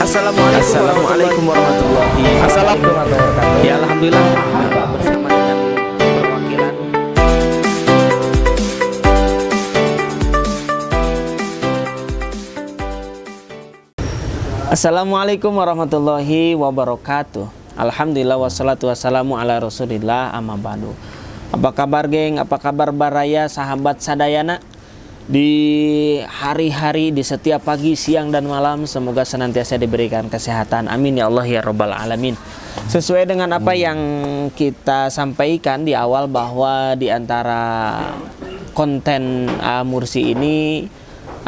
Assalamualaikum warahmatullahi wabarakatuh. Ya alhamdulillah bersama dengan perwakilan. Assalamualaikum warahmatullahi wabarakatuh. Alhamdulillah wassalatu wassalamu ala rasulillah amma ba'du. Apa kabar geng? Apa kabar baraya sahabat sadayana? Di hari-hari, di setiap pagi, siang, dan malam, semoga senantiasa diberikan kesehatan. Amin ya Allah ya Rabbal Alamin. Sesuai dengan apa yang kita sampaikan di awal, bahwa di antara konten Mursi ini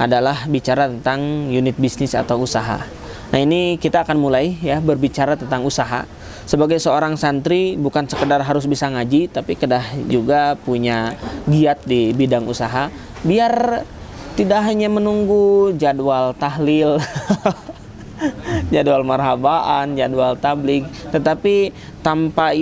adalah bicara tentang unit bisnis atau usaha. Nah, ini kita akan mulai ya berbicara tentang usaha. Sebagai seorang santri bukan sekedar harus bisa ngaji, tapi kedah juga punya giat di bidang usaha. Biar tidak hanya menunggu jadwal tahlil, jadwal marhabaan, jadwal tabligh, tetapi tanpa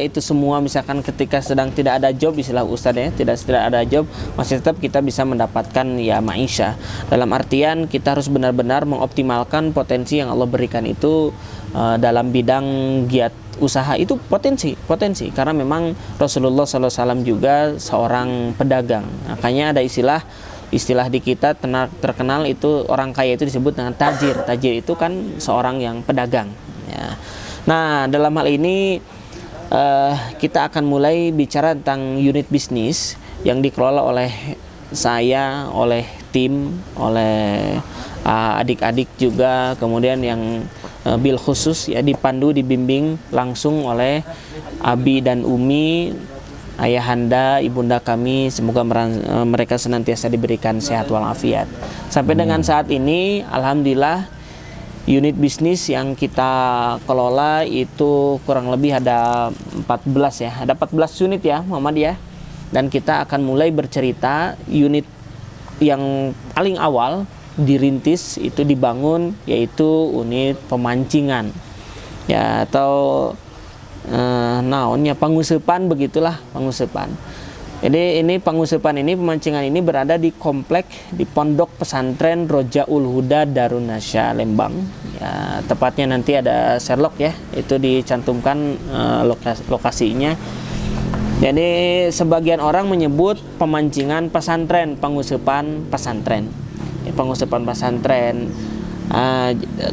itu semua, misalkan ketika sedang tidak ada job, istilah Ustadz ya, tidak ada job, masih tetap kita bisa mendapatkan ya maisha. Dalam artian kita harus benar-benar mengoptimalkan potensi yang Allah berikan itu dalam bidang giat usaha itu potensi karena memang Rasulullah SAW juga seorang pedagang. Makanya ada istilah di kita terkenal itu, orang kaya itu disebut dengan tajir. Tajir itu kan seorang yang pedagang ya. Nah, dalam hal ini kita akan mulai bicara tentang unit bisnis yang dikelola oleh saya, oleh tim, oleh adik-adik juga, kemudian yang bil khusus ya dipandu, dibimbing langsung oleh Abi dan Umi, ayahanda, ibunda kami. Semoga mereka senantiasa diberikan sehat walafiat. Sampai dengan saat ini alhamdulillah unit bisnis yang kita kelola itu kurang lebih ada 14 ya. Ada 14 unit ya Muhammad ya. Dan kita akan mulai bercerita unit yang paling awal dirintis itu dibangun, yaitu unit pemancingan ya, atau naonnya pangusepan, begitulah pangusepan. Jadi ini pangusepan ini, pemancingan ini berada di komplek di Pondok Pesantren Rojaul Huda Darun Nasya Lembang ya, tepatnya nanti ada Sherlock ya, itu dicantumkan lokasinya. Jadi sebagian orang menyebut pemancingan pesantren, pangusepan pesantren. Pengusapan pesantren.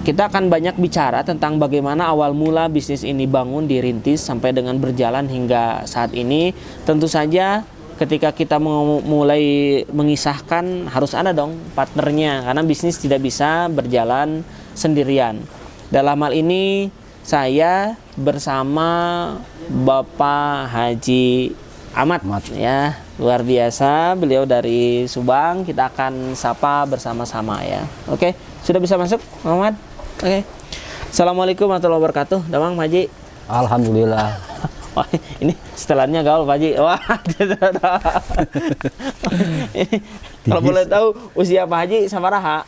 Kita akan banyak bicara tentang bagaimana awal mula bisnis ini bangun, dirintis sampai dengan berjalan hingga saat ini. Tentu saja ketika kita mulai mengisahkan harus ada dong partnernya, karena bisnis tidak bisa berjalan sendirian. Dalam hal ini saya bersama Bapak Haji Ahmad ya, luar biasa, beliau dari Subang. Kita akan sapa bersama-sama ya. Oke, sudah bisa masuk Muhammad? Oke. Assalamualaikum warahmatullahi wabarakatuh. Damang Pak Haji. Alhamdulillah. Wah, ini setelannya gaul Pak Haji. Wah. Kalau boleh tahu usia Pak Haji sabaraha?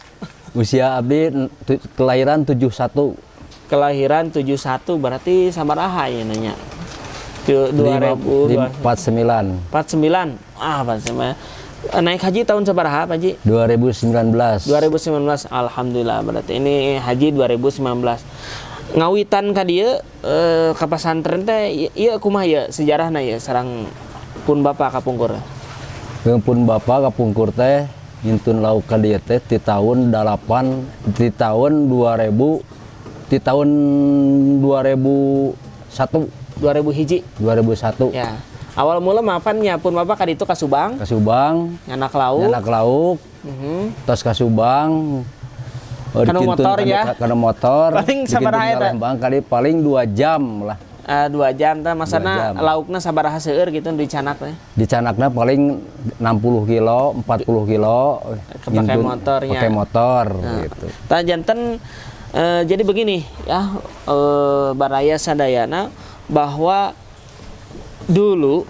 Usia abdi kelahiran 71. Kelahiran 71 berarti sabaraha ya nanya? 2049. 49. 49. Naik haji tahun sabaraha Pak Haji? 2019. 2019. Alhamdulillah, berarti ini haji 2019. Ngawitan ka dieu ka pesantren teh ieu kumaha ya sejarahna ya sareng pun bapak kapungkur? Pun bapak kapungkur teh ngintun lauk ka dieu teh di tahun 2000 di tahun 2001. 2000 hiji 2001 ya. Awal mula maafnya pun bapak kali itu ke Subang nyanak lauk tos ke Subang karena motor ya, karena motor paling sabaraha eta Lembang kali paling 2 jam lah. 2 jam teh masana laukna sabaraha seueur gitu di canak teh? Di canakna paling 60 kilo 40 kilo pakai motor gitu. Tah janten jadi begini ya, baraya sadayana, bahwa dulu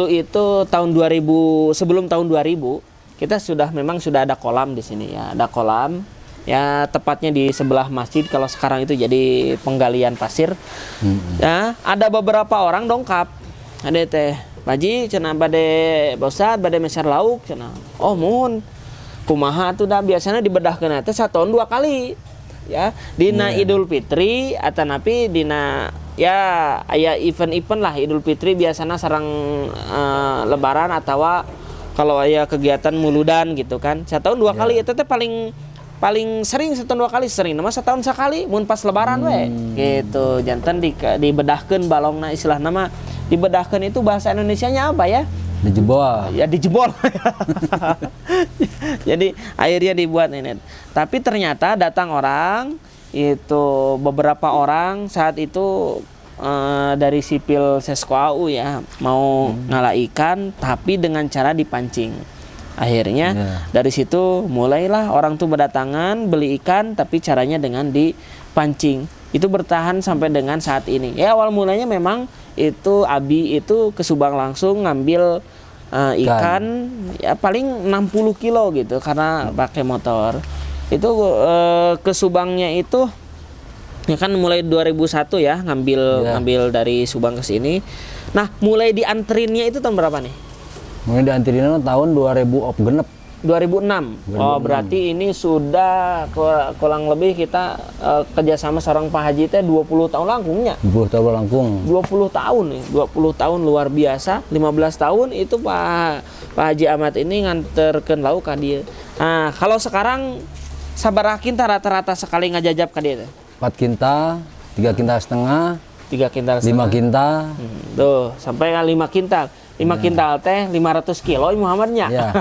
itu tahun 2000, sebelum tahun 2000 kita memang sudah ada kolam di sini ya, ada kolam ya, tepatnya di sebelah masjid. Kalau sekarang itu jadi penggalian pasir. Ya, ada beberapa orang dongkap, ada teh Pak Haji cenah bade bosad bade meser lauk cenah. Oh mohon kumaha tuh dah, biasanya dibedahkeun teh 1 tahun 2 kali ya dina Idul Fitri atau napi dina ya aya event-event lah Idul Fitri biasanya sareng lebaran atau kalau aya kegiatan muludan gitu kan. Setahun 2 kali itu teh paling sering setahun 2 kali sering nama setahun sekali mun pas lebaran we gitu. Janten dibedahkeun balongna istilah nama dibedahkeun itu bahasa Indonesianya apa ya? Dijebol. Ya dijebol. Jadi akhirnya dibuat ini. Tapi ternyata datang orang itu beberapa orang saat itu dari sipil Sesko AU ya mau ngalah ikan tapi dengan cara dipancing. Akhirnya dari situ mulailah orang tuh berdatangan beli ikan tapi caranya dengan dipancing. Itu bertahan sampai dengan saat ini. Ya awal mulanya memang itu Abi itu ke Subang langsung ngambil ikan ya paling 60 kilo gitu karena pakai motor. Itu ke Subangnya itu ya kan mulai 2001 ya ngambil dari Subang ke sini. Nah, mulai dianterinnya itu tahun berapa nih? Mulai dianterinnya tahun 2000 genep. 2006. Oh, berarti ini sudah kurang lebih kita kerjasama seorang Pak Haji teh 20 tahun langkungnya. 20 tahun langkung. 20 tahun nih, 20 tahun luar biasa. 15 tahun itu Pak Haji Ahmad ini nganterkeun lauk ka dieu. Nah, kalau sekarang sabaraha kintal rata-rata sekali ngajajab ka dieu teh? 4 kintal, 3 kintal setengah, 3 kintal 5 kintal. Tuh, sampai 5 kintal. 5 kintal teh 500 kilo Muhammadnya. Ya.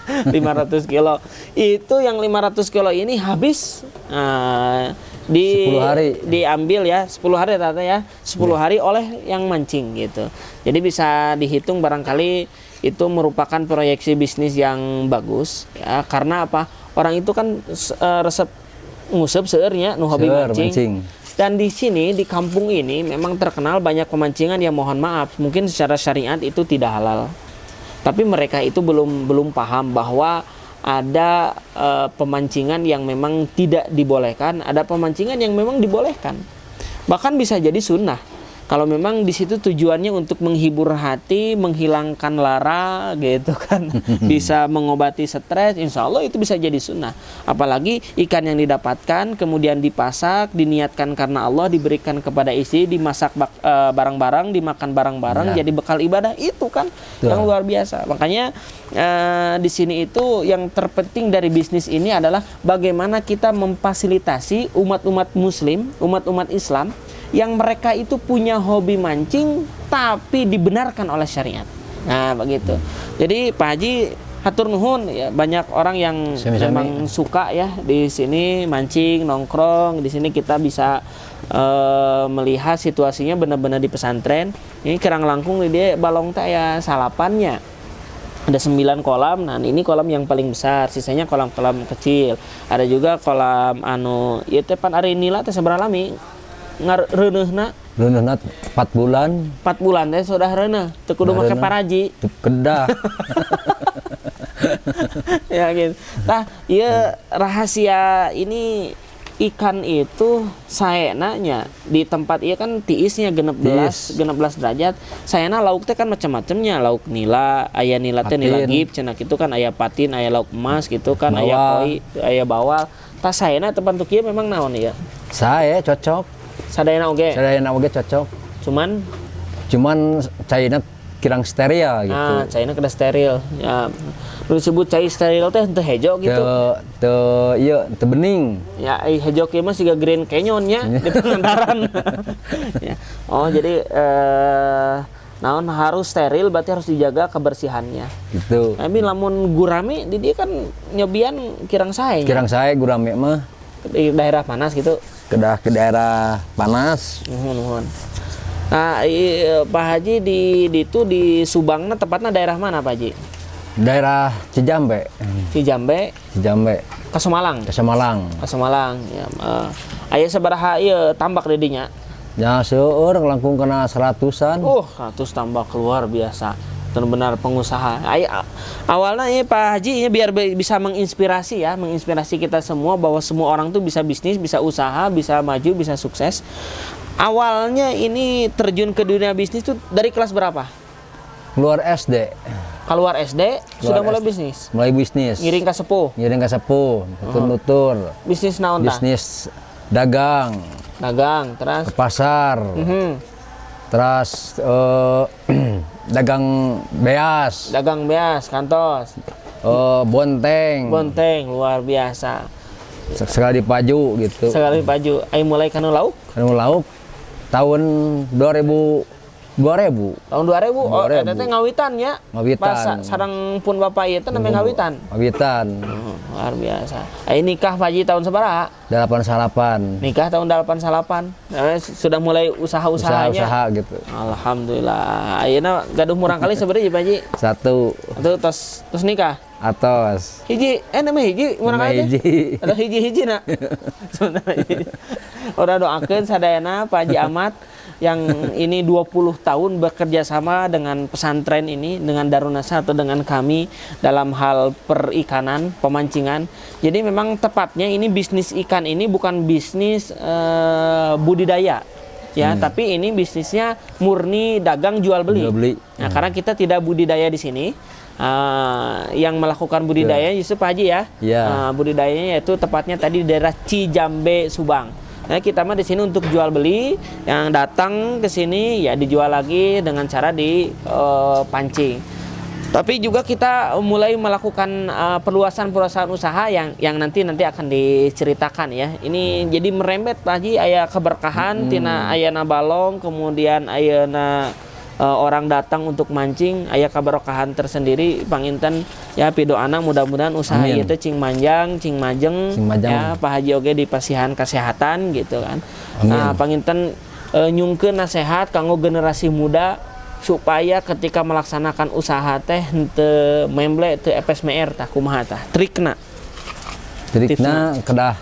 500 kilo. Itu yang 500 kilo ini habis 10 hari. Diambil ya 10 hari tata ya 10 hari oleh yang mancing gitu. Jadi bisa dihitung barangkali itu merupakan proyeksi bisnis yang bagus ya karena apa? Orang itu kan resep ngusep seueurnya nu hobi mancing. Dan di sini di kampung ini memang terkenal banyak pemancingan yang mohon maaf mungkin secara syariat itu tidak halal. Tapi mereka itu belum paham bahwa ada pemancingan yang memang tidak dibolehkan, ada pemancingan yang memang dibolehkan. Bahkan bisa jadi sunnah. Kalau memang di situ tujuannya untuk menghibur hati, menghilangkan lara gitu kan. Bisa mengobati stres, insya Allah itu bisa jadi sunnah. Apalagi ikan yang didapatkan, kemudian dipasak, diniatkan karena Allah, diberikan kepada istri, dimasak barang-barang, dimakan barang-barang, jadi bekal ibadah. Itu kan yang luar biasa. Makanya di sini itu yang terpenting dari bisnis ini adalah bagaimana kita memfasilitasi umat-umat muslim, umat-umat Islam yang mereka itu punya hobi mancing tapi dibenarkan oleh syariat. Nah, begitu. Jadi Pak Haji hatur nuhun ya, banyak orang yang memang suka ya di sini mancing, nongkrong. Di sini kita bisa melihat situasinya benar-benar di pesantren. Ini Kerang Langkung dia balong teh ya salapannya. Ada 9 kolam. Nah, ini kolam yang paling besar, sisanya kolam-kolam kecil. Ada juga kolam ieu teh pan ari nila teh sabaraha lami? Reuneuhna 4 bulan. 4 bulan teh sudah reuneuh teu kudu make paraji Kedah. ya gitu. Nah, ieu rahasia ini ikan itu saenanya di tempat ieu kan tiisnya 16 derajat. Saena lauk teh kan macam-macamnya, lauk nila, aya nila teh nila gip cenah kitu kan, aya patin, aya lauk emas gitu kan, aya koi, aya bawal. Tah saena tempat kieu memang naon ya? Saya cocok. Sadayana oge cocok. Cuman cairna kirang steril gitu. Cairna kada steril. Ya, nu disebut cai steril teh teu hejo gitu. Teu bening. Ya, hejo kieu mah siga Green Canyon nya di Pangandaran. Ya. Oh, jadi naon harus steril berarti harus dijaga kebersihannya. Gitu. Tapi lamun gurami di dia kan nyobian kirang sae. Kirang sae gurami mah di daerah panas gitu. Ke daerah panas. Nah, Pak Haji di Subangna tepatnya daerah mana Pak Haji? Daerah Cijambe. Ka Semalang. Ya, aya sabaraha ieu tambak di dinya? Ya seueur langkung kana 100-an. 100 tambak luar biasa. Benar-benar pengusaha. Awalnya ini Pak Haji ini biar bisa menginspirasi kita semua bahwa semua orang tuh bisa bisnis, bisa usaha, bisa maju, bisa sukses. Awalnya ini terjun ke dunia bisnis tuh dari kelas berapa? Keluar SD. Keluar SD sudah mulai bisnis. Mulai bisnis. Ngiring ka sepuh. Nutur. Bisnis naon tah? Bisnis dagang terus ke pasar, terus dagang beas, kantos, bonteng, luar biasa. sekali paju gitu. Sekali baju. Ai mulai kanu lauk Anu lauk tahun 2000. tahun 2000. Oh, 2000. eta teh ngawitan nya. Ngawitan. Sareng pun bapak ieu teh namanya ngawitan. Luar biasa. Ai nikah Pak Haji tahun sabaraha? 88. Nikah tahun 88. Sudah mulai usaha-usahanya. Usaha gitu. Alhamdulillah. Ayeuna gaduh murang kali sabaraha Pak Haji? 1 Atuh tos nikah. atos. Hiji, nama hiji murang kali teh? Hiji. Ada hiji na. Udah doakeun sadayana Pak Haji Ahmad yang ini 20 tahun bekerja sama dengan pesantren ini, dengan Darunasa atau dengan kami dalam hal perikanan, pemancingan. Jadi memang tepatnya ini bisnis ikan ini bukan bisnis budidaya. Ya, tapi ini bisnisnya murni dagang jual beli. Nah, karena kita tidak budidaya di sini. Yang melakukan budidaya justru Pak Haji ya. Budidayanya yaitu tepatnya tadi di daerah Cijambe, Subang. Nah, kita mah di sini untuk jual beli, yang datang ke sini ya dijual lagi dengan cara dipancing. Tapi juga kita mulai melakukan perluasan usaha yang nanti akan diceritakan ya. Ini jadi merembet Pak Haji, aya keberkahan tina ayana balong, kemudian ayana orang datang untuk mancing, aya kabarokahan tersendiri panginten ya pidoana mudah-mudahan usaha ieu teh cing manjang, cing majeng ya Pak Haji oge dipasihan kesehatan gitu kan. Nah, panginten nyungkeun nasihat kanggo generasi muda supaya ketika melaksanakan usaha teh henteu memble teu epes meer tah kumaha tah trikna kedah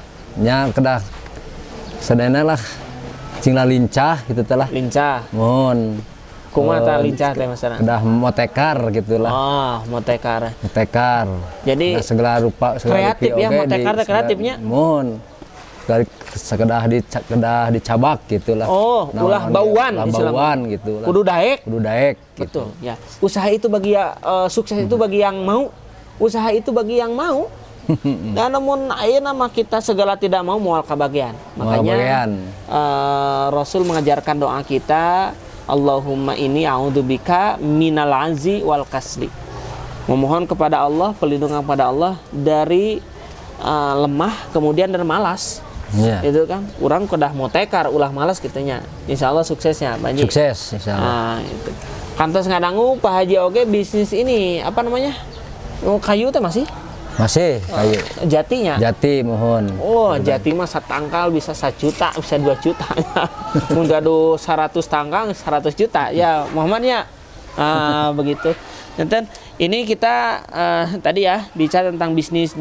sadayana lah cing lincah gitu teh lah. Lincah. Mohon kumaha tah lincah teh masalah. Kedah motekar gitulah. Oh, motekar. Jadi nah, segala rupa kreatif ya, motekar teh kreatifnya. Mohon sekedah dicabak gitulah. Oh, ulah bauan gitu lah. Kudu daek gitu. Betul ya. Usaha itu bagi sukses itu bagi yang mau. Usaha itu bagi yang mau. Dan namun ayeuna mah kita segala tidak mau moal kabagian. Makanya Rasul mengajarkan doa kita, Allahumma inni a'udzubika minal azzi wal kasli. Memohon kepada Allah, perlindungan kepada Allah dari lemah kemudian dan malas. Itu kan orang kedah motekar ulah malas kitanya. Insyaallah suksesnya banyak. Sukses insyaallah. Nah, itu. Kantos ngadangu Pak Haji oge bisnis ini apa namanya? Kayu teh masih kayu. Jati mohon. Oh, jati mah satangkal bisa 1 juta, bisa 2 juta. Mun gaduh 100 tangkal 100 juta. Ya, Muhammad ya. Begitu. Nanti ini kita tadi ya bicara tentang bisnis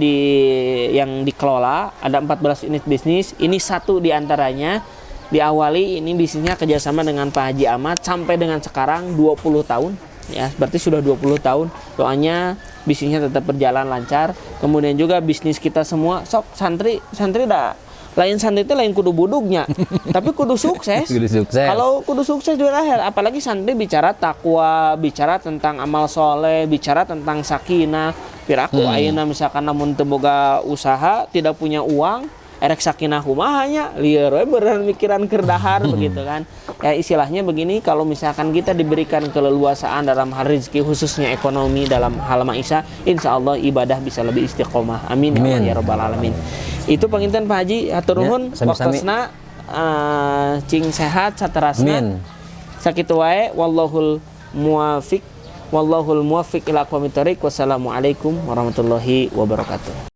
yang dikelola, ada 14 unit bisnis. Ini satu diantaranya diawali ini bisnisnya kerjasama dengan Pak Haji Ahmad sampai dengan sekarang 20 tahun. Ya, berarti sudah 20 tahun. Doanya bisnisnya tetap berjalan lancar. Kemudian juga bisnis kita semua sok santri dah lain santri itu lain kudu budugnya tapi kudu sukses. Kalau kudu sukses di akhir, apalagi santri bicara takwa, bicara tentang amal soleh, bicara tentang sakinah. Piraku ayeuna misalkan namun teu boga usaha, tidak punya uang, erek sakinah kumahanya lieur we beneran mikiran kerdahar begitu kan. Ya istilahnya begini, kalau misalkan kita diberikan keleluasaan dalam hal rezeki khususnya ekonomi dalam hal maisha, insyaallah ibadah bisa lebih istiqomah. Amin ya rabbal alamin. Itu panginten Pak Haji hatur nuhun waktosna cing sehat saterasna. Sakitu wae wallahul muwaffiq ila aqwamit thoriq. Wassalamualaikum warahmatullahi wabarakatuh.